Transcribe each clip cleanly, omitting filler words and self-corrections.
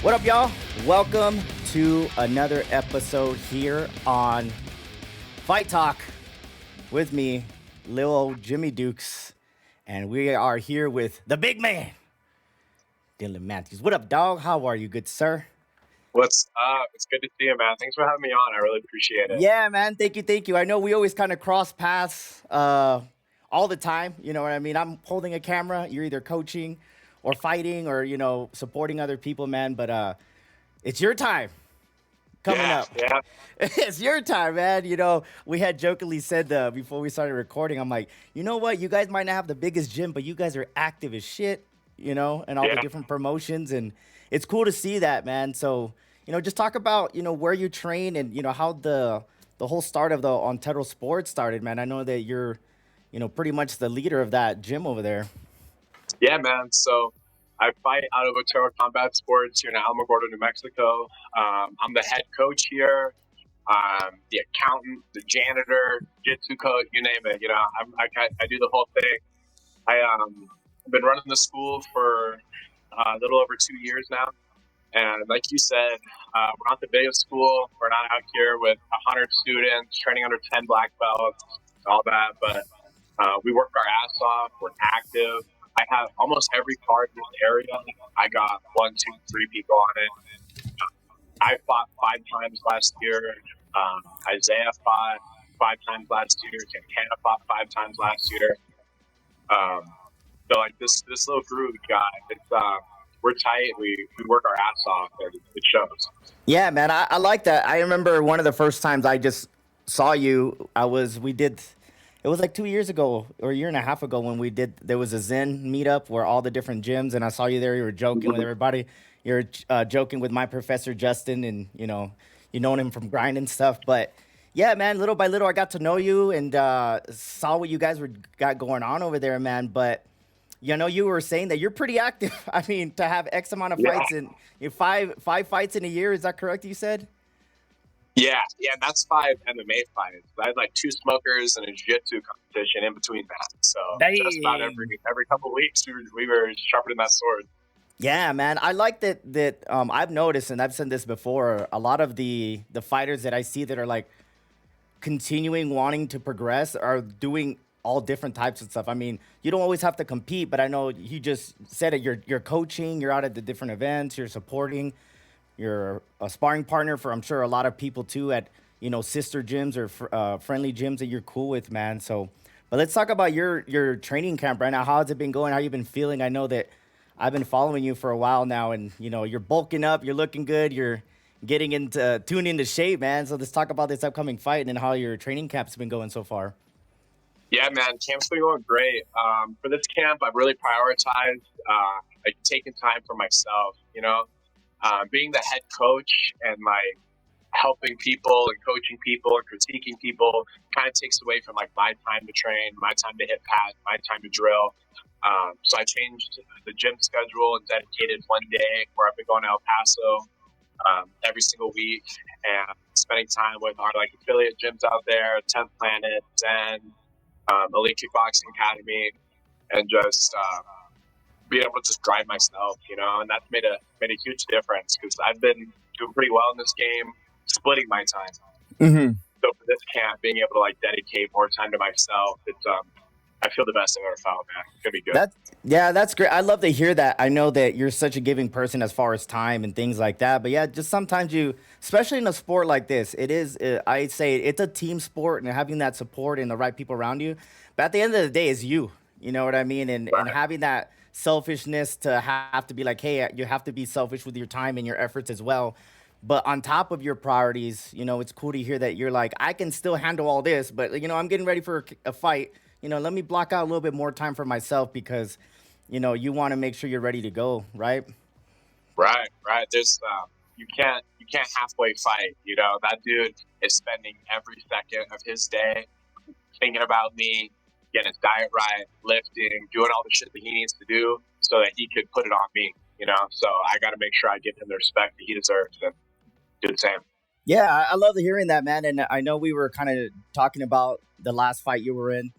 What up, y'all? Welcome to another episode here on Fight Talk with me, Lil old Jimmy Dukes, and we are here with the big man, Dylan Matthews. What up, dog? How are you, good sir? What's up? It's good to see you, man. Thanks for having me on. I really appreciate it. Yeah, man. Thank you. I know we always kind of cross paths all the time. You know what I mean? I'm holding a camera. You're either coaching or fighting or, supporting other people, man. But it's your time coming up. Yeah. It's your time, man. We had jokingly said before we started recording, I'm like, you know what? You guys might not have the biggest gym, but you guys are active as shit, and all the different promotions. And it's cool to see that, man. So, just talk about, where you train and, how the whole start of the Ontario Sports started, man. I know that you're, pretty much the leader of that gym over there. Yeah, man. So I fight out of Ontario Combat Sports here in Alamogordo, New Mexico. I'm the head coach here. The accountant, the janitor, jiu-jitsu coach, you name it. I do the whole thing. I've been running the school for a little over 2 years now. And like you said, we're not the biggest school. We're not out here with 100 students, training under 10 black belts, all that. But we work our ass off. We're active. I have almost every card in this area. I got 1, 2, 3 people on it. I fought 5 times last year. Isaiah fought 5 times last year. Hannah fought 5 times last year. So like this little group we got, it's we're tight. We work our ass off, and it shows. Yeah, man, I like that. I remember one of the first times I just saw you. It was like 2 years ago or a year and a half ago when there was a Zen meetup where all the different gyms, and I saw you there. You were joking with everybody. You were joking with my professor, Justin, and, you known him from grind and stuff. But yeah, man, little by little, I got to know you and saw what you guys got going on over there, man. But, you were saying that you're pretty active. I mean, to have X amount of fights and five fights in a year. Is that correct, you said? Yeah, that's 5 MMA fights. I had like 2 smokers and a jiu-jitsu competition in between that. So just about every couple of weeks, we were sharpening that sword. Yeah, man. I like that I've noticed, and I've said this before, a lot of the fighters that I see that are like continuing wanting to progress are doing all different types of stuff. I mean, you don't always have to compete, but I know you just said it. You're coaching, you're out at the different events, you're supporting. You're a sparring partner for, I'm sure, a lot of people too at, sister gyms or friendly gyms that you're cool with, man. So, but let's talk about your training camp right now. How has it been going? How you been feeling? I know that I've been following you for a while now, and you're bulking up, you're looking good, you're tuning into shape, man. So let's talk about this upcoming fight and how your training camp's been going so far. Yeah, man, camp's been going great. For this camp, I've really prioritized like taking time for myself. Being the head coach and like helping people and coaching people and critiquing people kind of takes away from like my time to train, my time to hit pads, my time to drill. So I changed the gym schedule and dedicated one day where I've been going to El Paso every single week and spending time with our like affiliate gyms out there, 10th Planet, Zen, Elite Kickboxing Academy, and just be able to just drive myself, and that's made a huge difference because I've been doing pretty well in this game, splitting my time. Mm-hmm. So for this camp, being able to like dedicate more time to myself, it's I feel the best I've ever felt, man. It's gonna be good. That's great. I love to hear that. I know that you're such a giving person as far as time and things like that. But yeah, just sometimes especially in a sport like this, I'd say it's a team sport and having that support and the right people around you. But at the end of the day, it's you. You know what I mean? And having that selfishness to have to be like, hey, you have to be selfish with your time and your efforts as well. But on top of your priorities, it's cool to hear that you're like, I can still handle all this, but I'm getting ready for a fight. Let me block out a little bit more time for myself because, you want to make sure you're ready to go, right? Right. There's you can't halfway fight. That dude is spending every second of his day thinking about me, getting his diet right, lifting, doing all the shit that he needs to do so that he could put it on me, So I got to make sure I give him the respect that he deserves and do the same. Yeah, I love hearing that, man. And I know we were kind of talking about the last fight you were in.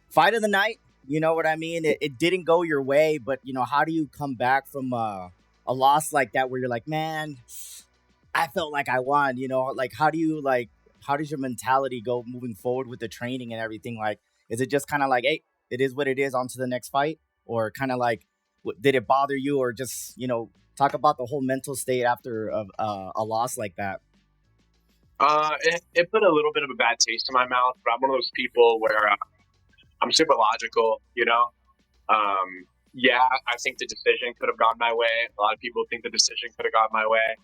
Fight of the night, you know what I mean? It didn't go your way, but, how do you come back from a loss like that where you're like, man, I felt like I won, like how does your mentality go moving forward with the training and everything? Like, is it just kind of like, hey, it is what it is, on to the next fight? Or kind of like, did it bother you? Or just, talk about the whole mental state after a loss like that. It put a little bit of a bad taste in my mouth, but I'm one of those people where I'm super logical, yeah, I think the decision could have gone my way. A lot of people think the decision could have gone my way,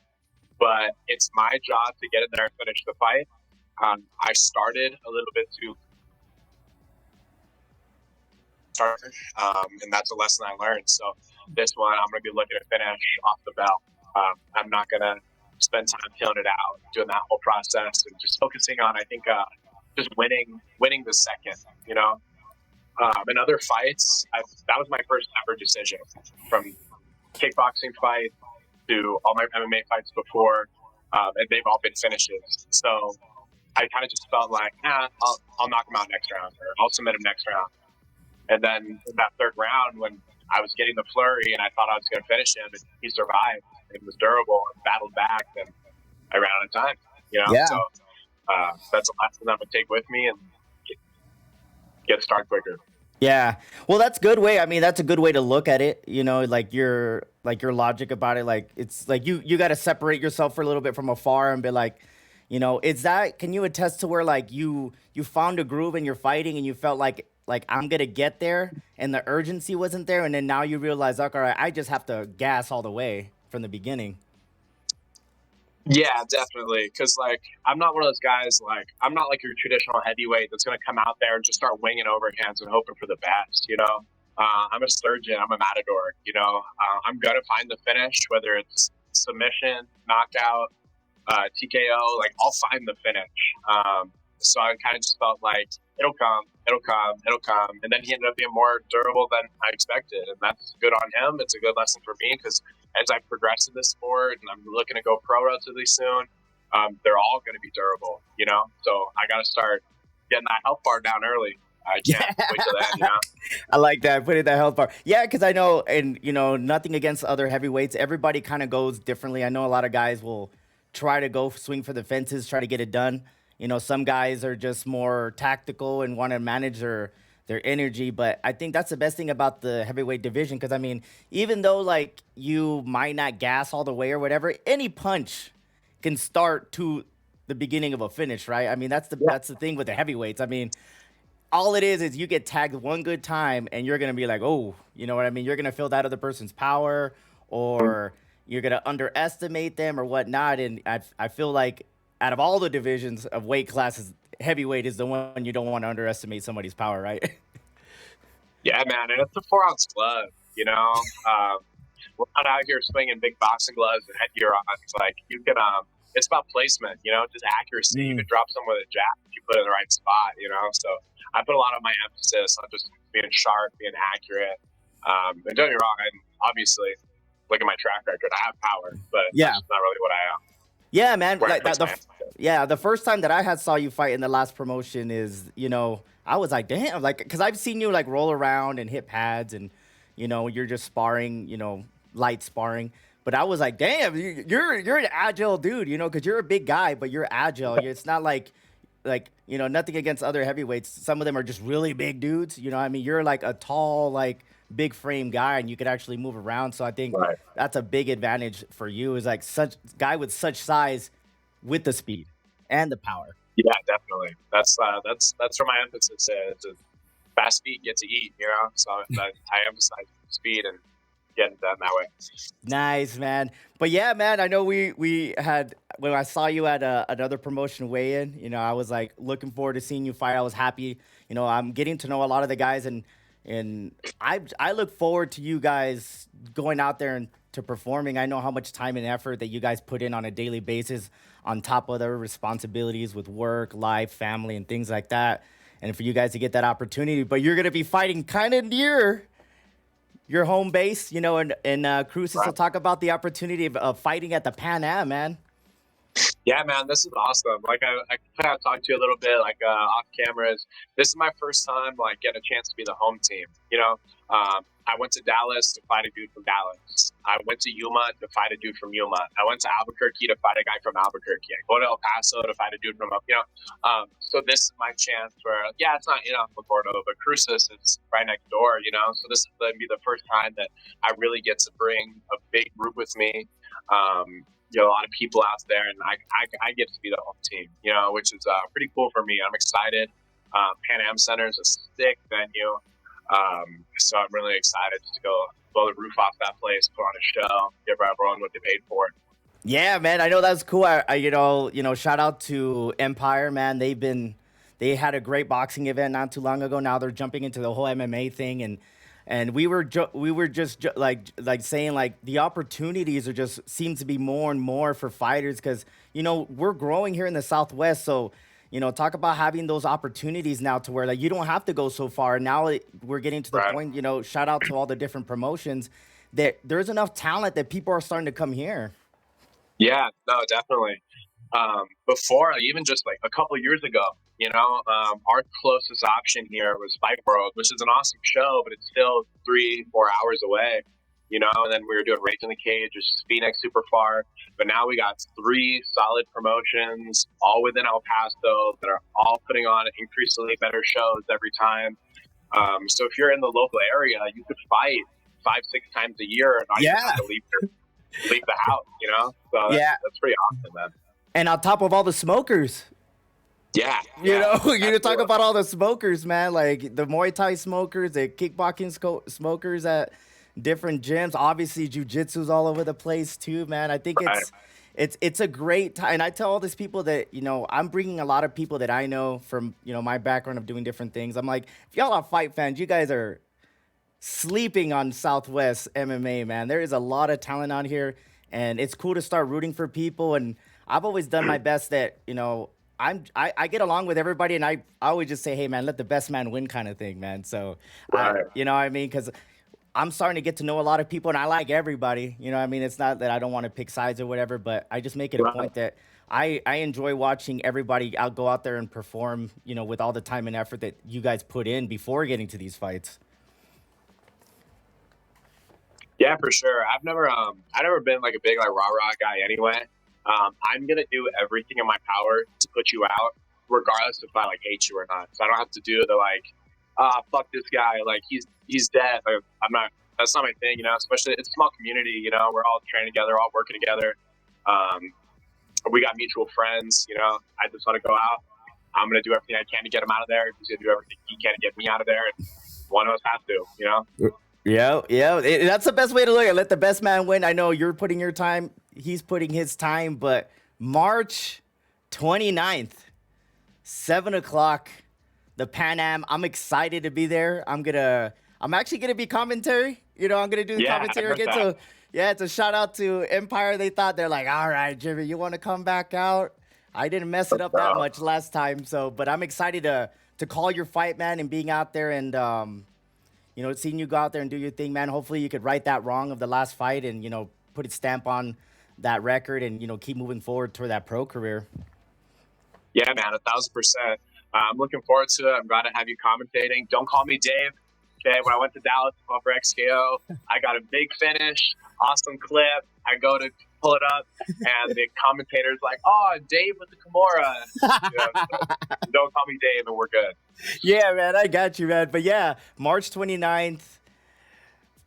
but it's my job to get in there and finish the fight. I started a little bit too start, and that's a lesson I learned. So this one, I'm going to be looking to finish off the bell. I'm not going to spend time feeling it out, doing that whole process, and just focusing on, I think, just winning the second. In other fights, that was my first ever decision, from kickboxing fight to all my MMA fights before, and they've all been finishes. So I kind of just felt like, I'll knock him out next round, or I'll submit him next round. And then in that third round, when I was getting the flurry and I thought I was going to finish him, and he survived and was durable and battled back, then I ran out of time. Yeah. So that's a lesson I'm gonna take with me and get started quicker. Yeah. Well, that's good way. I mean, that's a good way to look at it. Like your logic about it. Like, it's like you got to separate yourself for a little bit from afar and be like, is that, can you attest to where like you found a groove and you're fighting and you felt like I'm gonna get there and the urgency wasn't there, and then now you realize, like, all right, I just have to gas all the way from the beginning. Yeah, definitely. Because I'm not one of those guys. I'm not like your traditional heavyweight that's gonna come out there and just start winging overhands and hoping for the best. I'm a surgeon. I'm a matador. I'm gonna find the finish, whether it's submission, knockout, TKO. Like, I'll find the finish. So I kind of just felt like it'll come, it'll come, it'll come, and then he ended up being more durable than I expected, and that's good on him. It's a good lesson for me, because as I progress in this sport and I'm looking to go pro relatively soon, they're all going to be durable. So I got to start getting that health bar down early. I can't wait till then. I like that. Put in that health bar. Yeah, because I know, and nothing against other heavyweights. Everybody kind of goes differently. I know a lot of guys will try to go swing for the fences, try to get it done. Some guys are just more tactical and want to manage their energy. But I think that's the best thing about the heavyweight division. Because I mean, even though like you might not gas all the way or whatever, any punch can start to the beginning of a finish, right? I mean, that's the thing with the heavyweights. I mean, all it is you get tagged one good time and you're gonna be like, oh, you know what I mean? You're gonna feel that other person's power, or you're gonna underestimate them or whatnot. And I feel like out of all the divisions of weight classes, heavyweight is the one you don't want to underestimate somebody's power, right? Yeah, man, and it's a 4-ounce glove. We're not out here swinging big boxing gloves and headgear on. It's like you can. It's about placement, just accuracy. You can drop someone with a jab if you put it in the right spot. So I put a lot of my emphasis on just being sharp, being accurate. And don't get me wrong, obviously, look at my track record. I have power, but Yeah. that's not really what I am. Yeah, man. Where I Like place my emphasis. yeah, the first time that I had saw you fight in the last promotion is, I was like, damn, like, because I've seen you like roll around and hit pads, and you're just sparring, light sparring. But I was like, damn, you're an agile dude, because you're a big guy, but you're agile. It's not like nothing against other heavyweights. Some of them are just really big dudes. I mean, you're like a tall, like big frame guy, and you could actually move around. So I think Right. that's a big advantage for you, is like such guy with such size with the speed and the power. Yeah, definitely. That's where my emphasis is. Fast feet get to eat, So I emphasize speed and getting done that way. Nice, man. But yeah, man, I know we had, when I saw you at another promotion weigh-in, I was like looking forward to seeing you fight. I was happy. I'm getting to know a lot of the guys, and I look forward to you guys going out there and to performing. I know how much time and effort that you guys put in on a daily basis, on top of their responsibilities with work, life, family, and things like that. And for you guys to get that opportunity, but you're gonna be fighting kind of near your home base, and Cruces will Right. talk about the opportunity of fighting at the Pan Am, man. Yeah, man, this is awesome. Like I kind of talked to you a little bit, like off cameras. This is my first time like getting a chance to be the home team. I went to Dallas to fight a dude from Dallas. I went to Yuma to fight a dude from Yuma. I went to Albuquerque to fight a guy from Albuquerque. I go to El Paso to fight a dude from So this is my chance where, yeah, it's not Magordo, but Cruces is right next door. So this is gonna be the first time that I really get to bring a big group with me. A lot of people out there, and I get to be the home team, which is pretty cool for me. I'm excited. Pan Am Center is a sick venue, so I'm really excited to go blow the roof off that place, put on a show, give everyone what they paid for. Yeah, man, I know that's cool. Shout out to Empire, man. They had a great boxing event not too long ago. Now they're jumping into the whole MMA thing, and we were just like saying like the opportunities are just seem to be more and more for fighters because we're growing here in the Southwest. So talk about having those opportunities now to where like you don't have to go so far. Now we're getting to the Right. point. Shout out to all the different promotions that there's enough talent that people are starting to come here. Yeah, no, definitely. Before, even just like a couple years ago, our closest option here was Fight World, which is an awesome show, but it's still 3-4 hours away. And then we were doing Rage in the Cage, which is Phoenix, super far. But now we got 3 solid promotions, all within El Paso, that are all putting on increasingly better shows every time. So if you're in the local area, you could fight 5-6 times a year and not even Yeah. have to leave the house. So Yeah. that's pretty awesome, man. And on top of all the smokers, Yeah, you talk absolutely. about all the smokers, man. Like the Muay Thai smokers, the kickboxing smokers at different gyms. Obviously, jujitsu's all over the place too, man. I think Right. it's a great time. And I tell all these people that I'm bringing a lot of people that I know from my background of doing different things. I'm like, if y'all are fight fans, you guys are sleeping on Southwest MMA, man. There is a lot of talent out here, and it's cool to start rooting for people. And I've always done my best that I get along with everybody, and I always just say, hey, man, let the best man win, kind of thing, man. So Right. what I mean, because I'm starting to get to know a lot of people, and I like everybody. What I mean, it's not that I don't want to pick sides or whatever, but I just make it a Right. point that I enjoy watching everybody go out there and perform, with all the time and effort that you guys put in before getting to these fights. Yeah, for sure. I've never been like a big like rah rah guy anyway. I'm gonna do everything in my power to put you out, regardless if I like hate you or not. So I don't have to do the like, fuck this guy, like he's dead. Like, I'm not. That's not my thing, Especially it's a small community, We're all training together, all working together. Um, we got mutual friends, I just want to go out. I'm gonna do everything I can to get him out of there. He's gonna do everything he can to get me out of there, and one of us has to. Yeah, yeah. That's the best way to look at it. Let the best man win. I know you're putting your time, he's putting his time, but March 29th, 7 o'clock, the Pan Am. I'm excited to be there. I'm actually gonna be commentary. I'm gonna do the Yeah, I commentary heard again. that. So yeah, it's a shout out to Empire. They're like, all right, Jimmy, you want to come back out? I didn't mess it up that So, much last time, but I'm excited to call your fight, man, and being out there and seeing you go out there and do your thing, man. Hopefully you could right that wrong of the last fight and, put a stamp on that record and, keep moving forward toward that pro career. yeah, man, 1,000%. I'm looking forward to it. I'm glad to have you commentating. Don't call me Dave. Okay, when I went to Dallas for XKO, I got a big finish, awesome clip. I go to pull it up, and the commentator's like, "Oh, Dave with the Kimura." So don't call me Dave, and we're good. Yeah, man, I got you, man. But yeah, March 29th,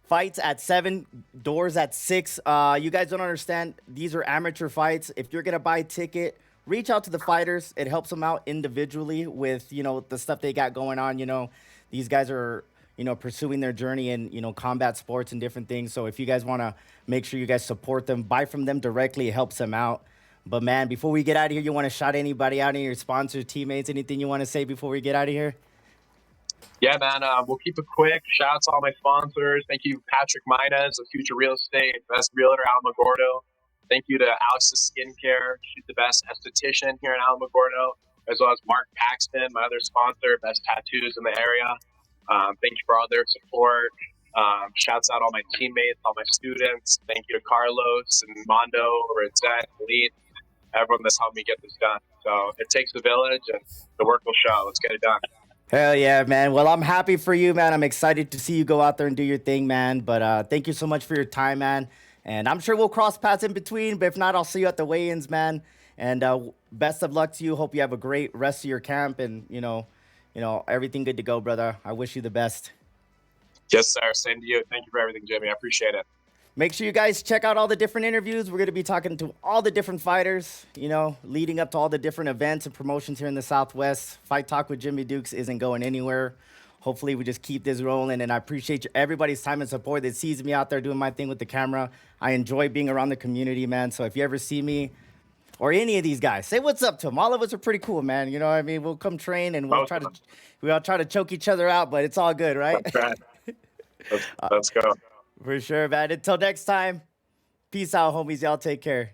fights at 7, doors at 6. You guys don't understand. These are amateur fights. If you're going to buy a ticket, reach out to the fighters. It helps them out individually with, the stuff they got going on. These guys are, pursuing their journey in, combat sports and different things. So if you guys want to make sure you guys support them, buy from them directly. It helps them out. But man, before we get out of here, you want to shout anybody out, any of your sponsors, teammates, anything you want to say before we get out of here? Yeah, man. We'll keep it quick. Shout out to all my sponsors. Thank you, Patrick Minez of Future Real Estate, best realtor Alamogordo. Thank you to Alex's Skincare. She's the best esthetician here in Alamogordo, as well as Mark Paxton, my other sponsor, best tattoos in the area. Thank you for all their support. Shouts out all my teammates, all my students. Thank you to Carlos and Mondo, Rosette, Lee. everyone that's helped me get this done. So it takes a village, and the work will show. Let's get it done. Hell yeah, man. Well, I'm happy for you, man. I'm excited to see you go out there and do your thing, man. But thank you so much for your time, man. And I'm sure we'll cross paths in between. But if not, I'll see you at the weigh-ins, man. And best of luck to you. Hope you have a great rest of your camp, and everything good to go, brother. I wish you the best. Yes, sir. Same to you. Thank you for everything, Jimmy. I appreciate it. Make sure you guys check out all the different interviews. We're going to be talking to all the different fighters, leading up to all the different events and promotions here in the Southwest. Fight Talk with Jimmy Dukes isn't going anywhere. Hopefully, we just keep this rolling. And I appreciate everybody's time and support that sees me out there doing my thing with the camera. I enjoy being around the community, man. So if you ever see me or any of these guys, say what's up to them. All of us are pretty cool, man. You know what I mean? We'll come train and we'll all try to choke each other out, but it's all good, right? That's right. Let's go. For sure, man. Until next time, peace out, homies. Y'all take care.